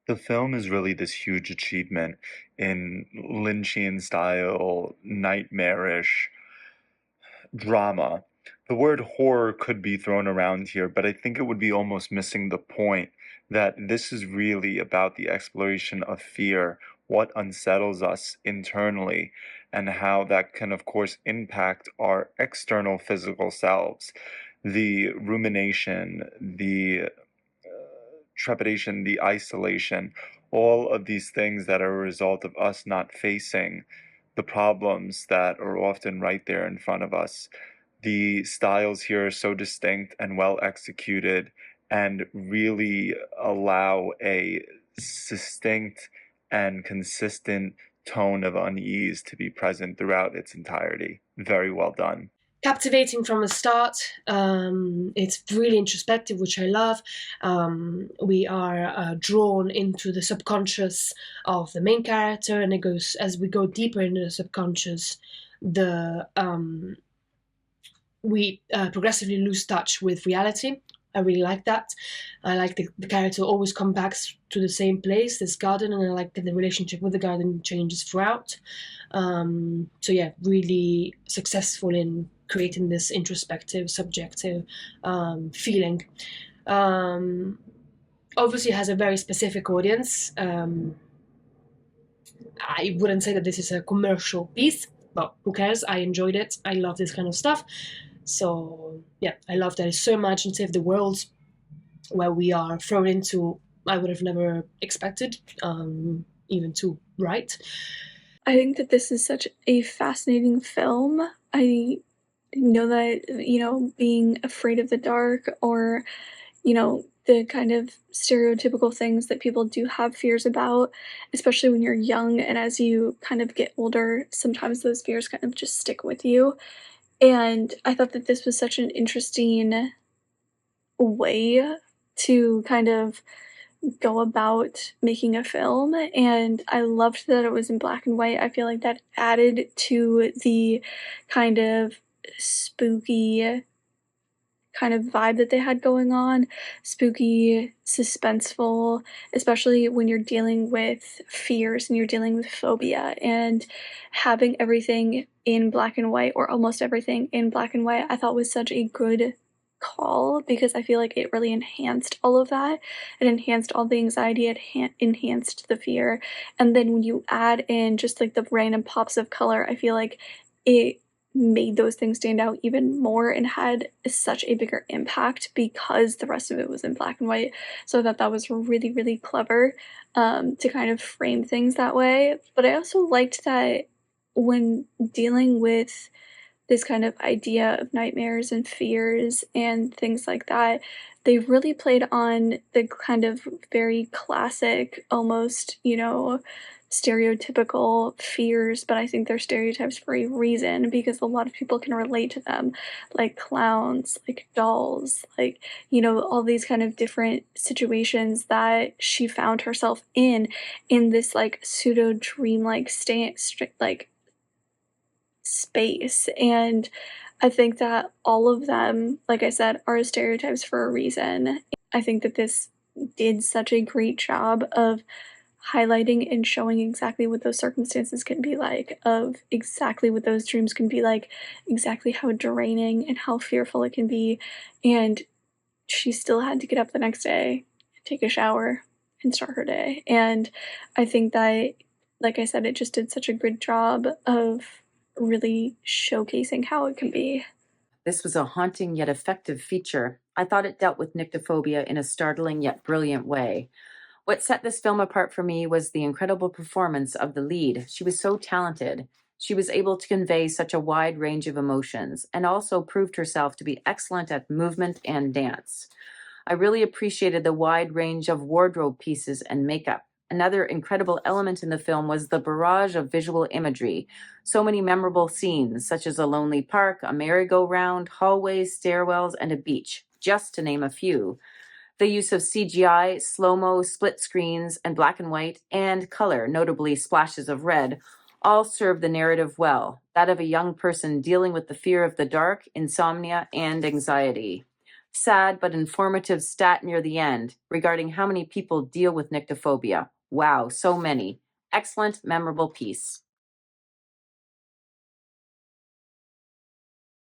The film is really this huge achievement in Lynchian style, nightmarish drama. The word horror could be thrown around here, but I think it would be almost missing the point that this is really about the exploration of fear, what unsettles us internally, and how that can, of course, impact our external physical selves. The rumination, the trepidation, the isolation, all of these things that are a result of us not facing the problems that are often right there in front of us. The styles here are so distinct and well executed and really allow a distinct and consistent tone of unease to be present throughout its entirety. Very well done. Captivating from the start. It's really introspective, which I love. We are drawn into the subconscious of the main character, and it goes as we go deeper into the subconscious. The we progressively lose touch with reality. I really like that. I like the character always come back to the same place, this garden, and I like that the relationship with the garden changes throughout. So yeah, really successful in creating this introspective, subjective feeling. Obviously, it has a very specific audience. I wouldn't say that this is a commercial piece, but who cares? I enjoyed it. I love this kind of stuff. So yeah, I love that it's so imaginative. The worlds where we are thrown into, I would have never expected, even to write. I think that this is such a fascinating film. I know that, being afraid of the dark or, the kind of stereotypical things that people do have fears about, especially when you're young and as you kind of get older, sometimes those fears kind of just stick with you. And I thought that this was such an interesting way to kind of go about making a film, and I loved that it was in black and white. I feel like that added to the kind of spooky kind of vibe that they had going on. Spooky, suspenseful, especially when you're dealing with fears and you're dealing with phobia, and having everything in black and white, or almost everything in black and white, I thought was such a good call because I feel like it really enhanced all of that. It enhanced all the anxiety, it enhanced the fear. And then when you add in just like the random pops of color, I feel like it made those things stand out even more and had such a bigger impact because the rest of it was in black and white. So I thought that was really, really clever to kind of frame things that way. But I also liked that when dealing with this kind of idea of nightmares and fears and things like that, they really played on the kind of very classic, almost, stereotypical fears, but I think they're stereotypes for a reason because a lot of people can relate to them, like clowns, like dolls, like, all these kind of different situations that she found herself in this like pseudo dream-like like space. And I think that all of them, like I said, are stereotypes for a reason. I think that this did such a great job of highlighting and showing exactly what those circumstances can be like, of exactly what those dreams can be like, exactly how draining and how fearful it can be. And she still had to get up the next day, take a shower, and start her day. And I think that, like I said, it just did such a good job of really showcasing how it can be. This was a haunting yet effective feature. I thought it dealt with nyctophobia in a startling yet brilliant way. What set this film apart for me was the incredible performance of the lead. She was so talented. She was able to convey such a wide range of emotions and also proved herself to be excellent at movement and dance. I really appreciated the wide range of wardrobe pieces and makeup. Another incredible element in the film was the barrage of visual imagery. So many memorable scenes, such as a lonely park, a merry-go-round, hallways, stairwells, and a beach, just to name a few. The use of CGI, slow-mo, split screens, and black and white, and color, notably splashes of red, all serve the narrative well, that of a young person dealing with the fear of the dark, insomnia, and anxiety. Sad but informative stat near the end regarding how many people deal with nyctophobia. Wow, so many. Excellent, memorable piece.